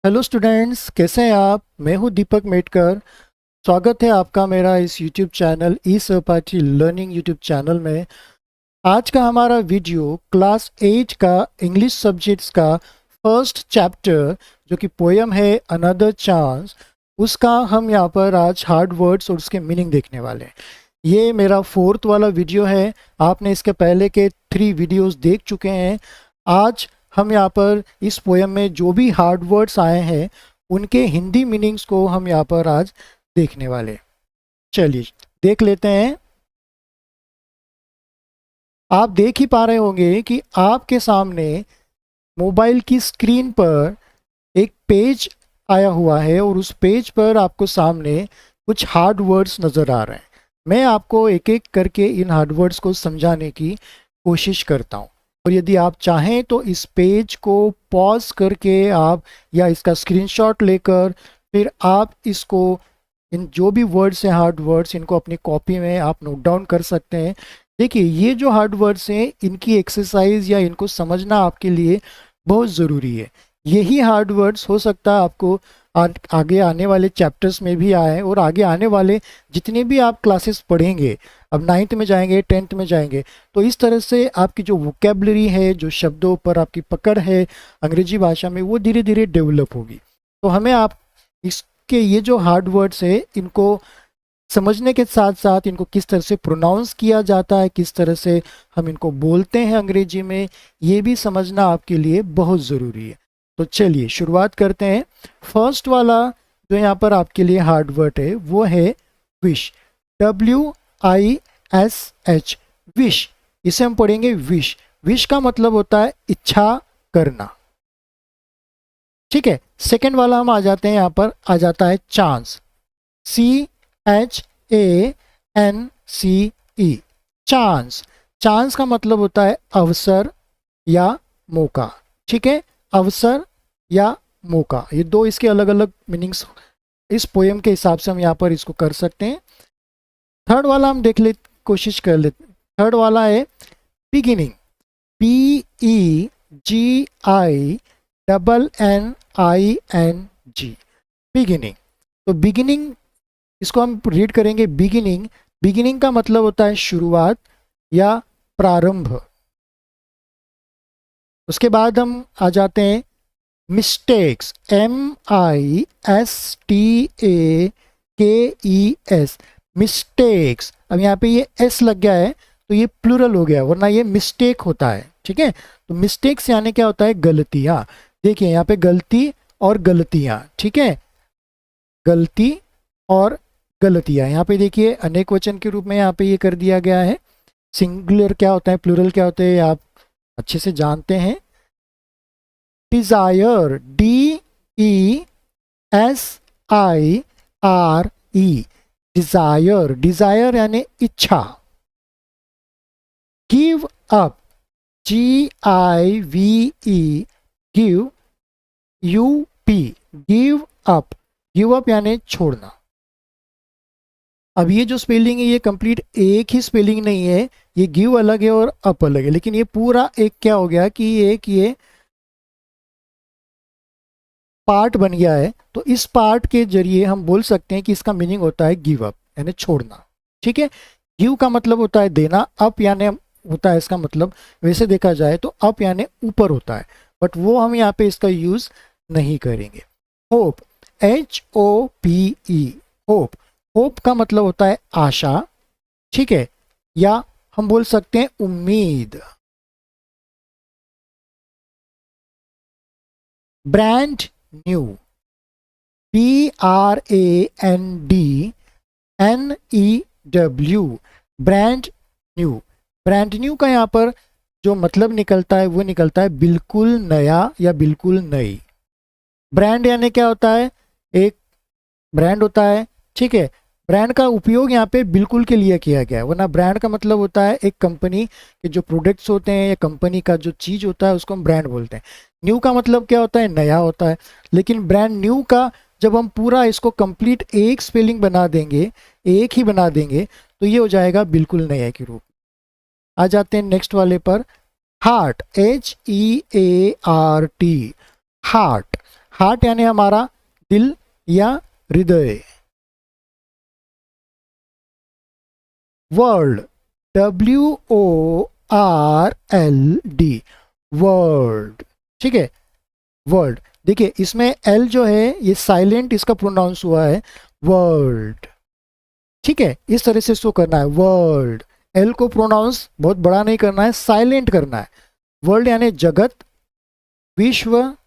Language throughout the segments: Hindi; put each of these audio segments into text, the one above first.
हेलो स्टूडेंट्स, कैसे हैं आप। मैं हूं दीपक मेटकर। स्वागत है आपका मेरा इस यूट्यूब चैनल ई सहपाठी लर्निंग यूट्यूब चैनल में। आज का हमारा वीडियो क्लास 8 का इंग्लिश सब्जेक्ट्स का फर्स्ट चैप्टर जो कि पोयम है अनदर चांस, उसका हम यहाँ पर आज हार्ड वर्ड्स और उसके मीनिंग देखने वाले हैं। ये मेरा फोर्थ वाला वीडियो है। आपने इसके पहले के 3 वीडियोस देख चुके हैं। आज हम यहाँ पर इस पोयम में जो भी हार्ड वर्ड्स आए हैं उनके हिंदी मीनिंग्स को हम यहाँ पर आज देखने वाले हैं। चलिए देख लेते हैं। आप देख ही पा रहे होंगे कि आपके सामने मोबाइल की स्क्रीन पर एक पेज आया हुआ है और उस पेज पर आपको सामने कुछ हार्ड वर्ड्स नज़र आ रहे हैं। मैं आपको एक एक करके इन हार्ड वर्ड्स को समझाने की कोशिश करता हूँ, और यदि आप चाहें तो इस पेज को पॉज करके आप या इसका स्क्रीनशॉट लेकर फिर आप इसको इन जो भी वर्ड्स हैं हार्ड वर्ड्स इनको अपनी कॉपी में आप नोट डाउन कर सकते हैं। देखिए, ये जो हार्ड वर्ड्स हैं इनकी एक्सरसाइज या इनको समझना आपके लिए बहुत ज़रूरी है। यही हार्ड वर्ड्स हो सकता है आपको आगे आने वाले चैप्टर्स में भी आए, और आगे आने वाले जितने भी आप क्लासेस पढ़ेंगे, अब 9th में जाएंगे 10th में जाएंगे, तो इस तरह से आपकी जो वोकेबलरी है, जो शब्दों पर आपकी पकड़ है अंग्रेजी भाषा में, वो धीरे धीरे डेवलप होगी। तो हमें आप इसके ये जो हार्ड वर्ड्स है इनको समझने के साथ साथ इनको किस तरह से प्रोनाउंस किया जाता है, किस तरह से हम इनको बोलते हैं अंग्रेजी में, ये भी समझना आपके लिए बहुत ज़रूरी है। तो चलिए शुरुआत करते हैं। फर्स्ट वाला जो यहाँ पर आपके लिए हार्ड वर्ड है वो है विश। WISH, wish. इसे हम पढ़ेंगे विश। विश का मतलब होता है इच्छा करना। ठीक है। सेकेंड वाला हम आ जाते हैं, यहाँ पर आ जाता है चांस। CHANCE, chance. चांस का मतलब होता है अवसर या मौका। ठीक है, अवसर या मौका, ये दो इसके अलग अलग मीनिंग्स इस पोएम के हिसाब से हम यहाँ पर इसको कर सकते हैं। थर्ड वाला हम देख ले, कोशिश कर लेते। थर्ड वाला है बिगिनिंग। BEGINNING, beginning. तो बिगिनिंग इसको हम रीड करेंगे बिगिनिंग। बिगिनिंग का मतलब होता है शुरुआत या प्रारंभ। उसके बाद हम आ जाते हैं मिस्टेक्स। MISTAKES, mistakes. अब यहाँ पे ये S लग गया है तो ये प्लूरल हो गया, वरना ये मिस्टेक होता है। ठीक है, तो मिस्टेक्स यानी क्या होता है, गलतियाँ। देखिए यहाँ पे गलती और गलतियाँ। ठीक है, गलती और गलतियाँ। यहाँ पे देखिए अनेक वचन के रूप में यहाँ पे ये कर दिया गया है। सिंगुलर क्या होता है, प्लूरल क्या होते हैं, आप अच्छे से जानते हैं। Dzire, DESIRE, Dzire. डिजायर यानी इच्छा। Give up, GIVE, give, UP, give up. Give up यानी छोड़ना। अब ये जो स्पेलिंग है ये कंप्लीट एक ही स्पेलिंग नहीं है, ये गिव अलग है और अप अलग है, लेकिन ये पूरा एक क्या हो गया कि एक ये पार्ट बन गया है। तो इस पार्ट के जरिए हम बोल सकते हैं कि इसका मीनिंग होता है गिव अप यानी छोड़ना। ठीक है, गिव का मतलब होता है देना, अप यानी होता है इसका मतलब, वैसे देखा जाए तो अप यानी ऊपर होता है, बट वो हम यहाँ पे इसका यूज नहीं करेंगे। Hope, HOPE, hope. होप का मतलब होता है आशा। ठीक है, या हम बोल सकते हैं उम्मीद। Brand new, BRANDNEW, brand new. Brand new का यहाँ पर जो मतलब निकलता है वो निकलता है बिल्कुल नया या बिल्कुल नई। ब्रांड यानी क्या होता है, एक ब्रांड होता है। ठीक है, ब्रांड का उपयोग यहाँ पे बिल्कुल के लिए किया गया है, वरना ब्रांड का मतलब होता है एक कंपनी के जो प्रोडक्ट्स होते हैं या कंपनी का जो चीज़ होता है उसको हम ब्रांड बोलते हैं। न्यू का मतलब क्या होता है, नया होता है। लेकिन ब्रांड न्यू का जब हम पूरा इसको कंप्लीट एक स्पेलिंग बना देंगे, एक ही बना देंगे, तो ये हो जाएगा बिल्कुल नया के रूप। आ जाते हैं नेक्स्ट वाले पर, हार्ट, HEART, हार्ट। हार्ट यानी हमारा दिल या हृदय। World, WORLD, world. ठीक है, वर्ल्ड। देखिए इसमें एल जो है ये साइलेंट इसका प्रोनाउंस हुआ है, वर्ल्ड। ठीक है, इस तरह से इसको करना है, वर्ल्ड। एल को प्रोनाउंस बहुत बड़ा नहीं करना है, साइलेंट करना है। वर्ल्ड यानी जगत, विश्व,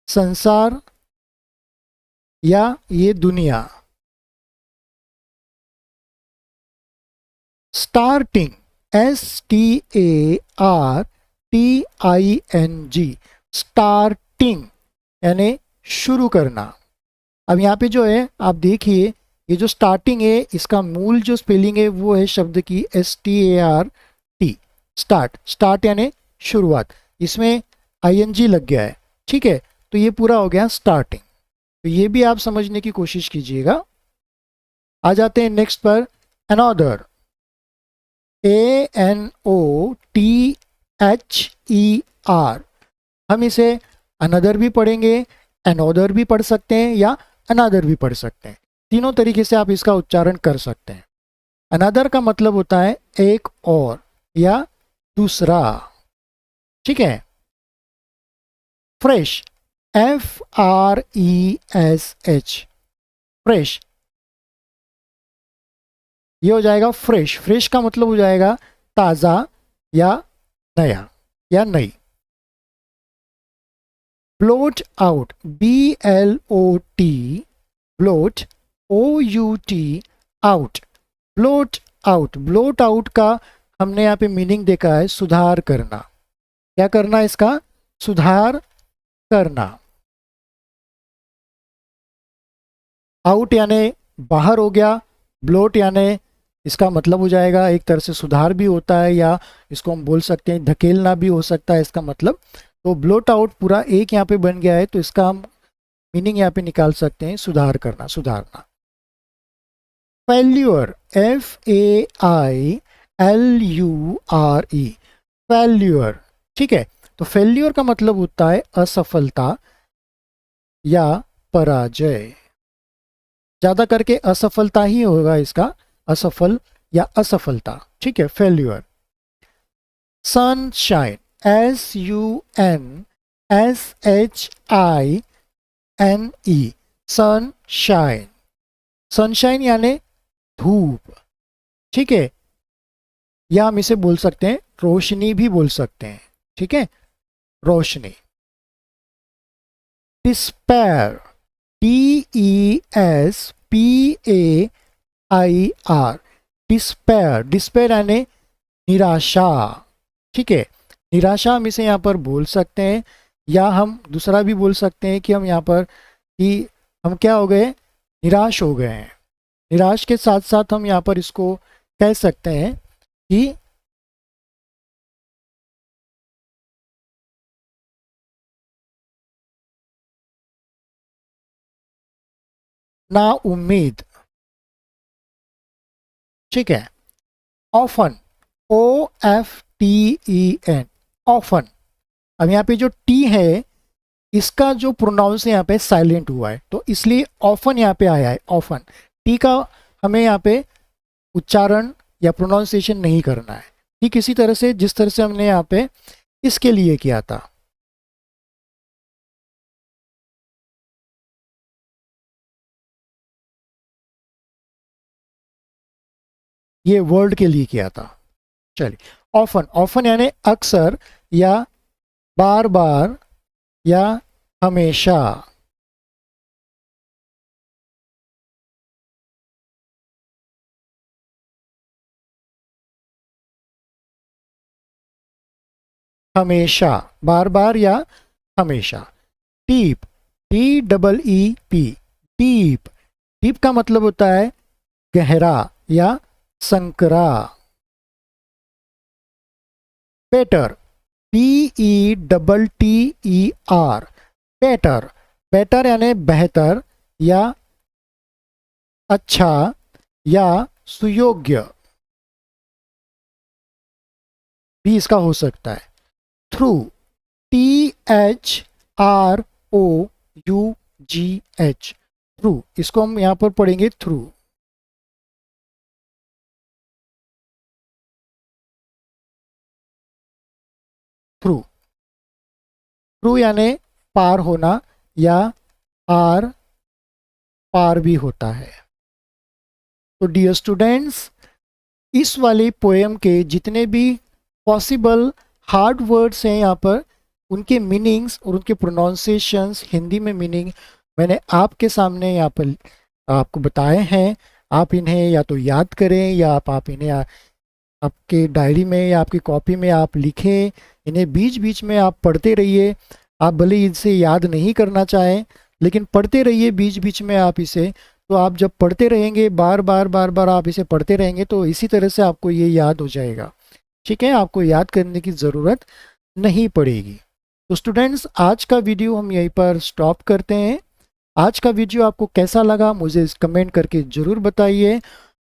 संसार या ये दुनिया। स्टार्टिंग, STARTING, स्टार्टिंग यानी शुरू करना। अब यहाँ पे जो है आप देखिए, ये जो स्टार्टिंग है इसका मूल जो स्पेलिंग है वो है शब्द की START, स्टार्ट। स्टार्ट यानी शुरुआत, इसमें ING लग गया है। ठीक है, तो ये पूरा हो गया स्टार्टिंग। तो ये भी आप समझने की कोशिश कीजिएगा। आ जाते हैं नेक्स्ट पर, अनदर, ANOTHER। हम इसे अनदर भी पढ़ेंगे, अनोदर भी पढ़ सकते हैं या अनदर भी पढ़ सकते हैं। तीनों तरीके से आप इसका उच्चारण कर सकते हैं। अनदर का मतलब होता है एक और या दूसरा। ठीक है, फ्रेश, FRESH, फ्रेश, ये हो जाएगा फ्रेश। फ्रेश का मतलब हो जाएगा ताज़ा या नया या नई। Bloat out, BLOT, bloat, OUT, out, bloat out. Bloat out का हमने यहाँ पे मीनिंग देखा है सुधार करना। क्या करना, इसका सुधार करना। आउट यानी बाहर हो गया, ब्लोट यानी इसका मतलब हो जाएगा एक तरह से सुधार भी होता है, या इसको हम बोल सकते हैं धकेलना भी हो सकता है इसका मतलब। तो ब्लोट आउट पूरा एक यहाँ पे बन गया है, तो इसका हम मीनिंग यहाँ पे निकाल सकते हैं सुधार करना, सुधारना। Failure, FAILURE, failure. ठीक है, तो फेल्यूर का मतलब होता है असफलता या पराजय। ज्यादा करके असफलता ही होगा इसका, असफल या असफलता। ठीक है, failure. Sunshine, SUNSHINE, sunshine. Sunshine यानी धूप। ठीक है, या हम इसे बोल सकते हैं रोशनी भी बोल सकते हैं। ठीक है, रोशनी। Despair, DESPAIR, despair. डिस्पेयर यानी निराशा। ठीक है, निराशा हम इसे यहाँ पर बोल सकते हैं, या हम दूसरा भी बोल सकते हैं कि हम यहाँ पर कि हम क्या हो गए, निराश हो गए हैं। निराश के साथ साथ हम यहाँ पर इसको कह सकते हैं कि ना उम्मीद। ठीक है, ऑफन, OFTEN, ऑफन। अब यहाँ पे जो टी है इसका जो प्रोनाउंस है यहाँ पे साइलेंट हुआ है, तो इसलिए ऑफन यहाँ पे आया है, ऑफन। टी का हमें यहाँ पे उच्चारण या प्रोनाउंसिएशन नहीं करना है। ठीक इसी तरह से जिस तरह से हमने यहाँ पे इसके लिए किया था। ये वर्ड के लिए किया था। चलिए, ऑफन, ऑफन यानी अक्सर या बार बार या हमेशा। हमेशा, बार बार या हमेशा। Deep, DEEP, deep. डीप का मतलब होता है गहरा या संकरा। Better, BETTER, better. बेटर यानी बेहतर या अच्छा या सुयोग्य भी इसका हो सकता है। थ्रू, THROUGH, THROUGH, थ्रू, इसको हम यहाँ पर पढ़ेंगे थ्रू। थ्रू, थ्रू यानी पार होना, या आर पार भी होता है। तो डियर स्टूडेंट्स, इस वाले पोएम के जितने भी पॉसिबल हार्ड वर्ड्स हैं यहाँ पर, उनके मीनिंग्स और उनके प्रोनाउंसिएशंस, हिंदी में मीनिंग मैंने आपके सामने यहाँ पर आपको बताए हैं। आप इन्हें या तो याद करें, या आप इन्हें आपके डायरी में या आपकी कॉपी में आप लिखें। इन्हें बीच बीच में आप पढ़ते रहिए। आप भले ही इसे याद नहीं करना चाहें, लेकिन पढ़ते रहिए बीच बीच में आप इसे। तो आप जब पढ़ते रहेंगे, बार बार आप इसे पढ़ते रहेंगे, तो इसी तरह से आपको ये याद हो जाएगा। ठीक है, आपको याद करने की ज़रूरत नहीं पड़ेगी। तो स्टूडेंट्स, आज का वीडियो हम यहीं पर स्टॉप करते हैं। आज का वीडियो आपको कैसा लगा मुझे कमेंट करके ज़रूर बताइए।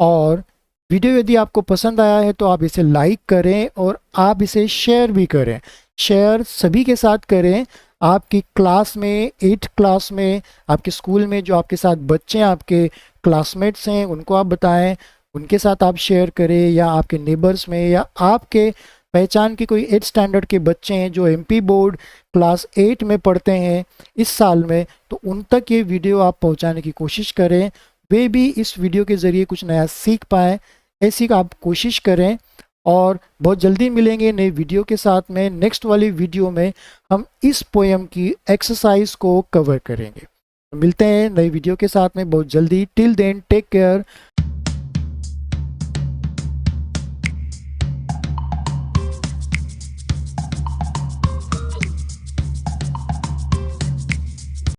और वीडियो यदि आपको पसंद आया है तो आप इसे लाइक करें और आप इसे शेयर भी करें। शेयर सभी के साथ करें। आपकी क्लास में, 8th क्लास में, आपके स्कूल में जो आपके साथ बच्चे हैं, आपके क्लासमेट्स हैं, उनको आप बताएं, उनके साथ आप शेयर करें, या आपके नेबर्स में, या आपके पहचान के कोई 8th स्टैंडर्ड के बच्चे हैं जो MP बोर्ड क्लास 8 में पढ़ते हैं इस साल में, तो उन तक ये वीडियो आप पहुंचाने की कोशिश करें। वे भी इस वीडियो के ज़रिए कुछ नया सीख पाएँ, ऐसी आप कोशिश करें। और बहुत जल्दी मिलेंगे नए वीडियो के साथ में। नेक्स्ट वाली वीडियो में हम इस पोएम की एक्सरसाइज को कवर करेंगे। मिलते हैं नई वीडियो के साथ में बहुत जल्दी। Till then take care.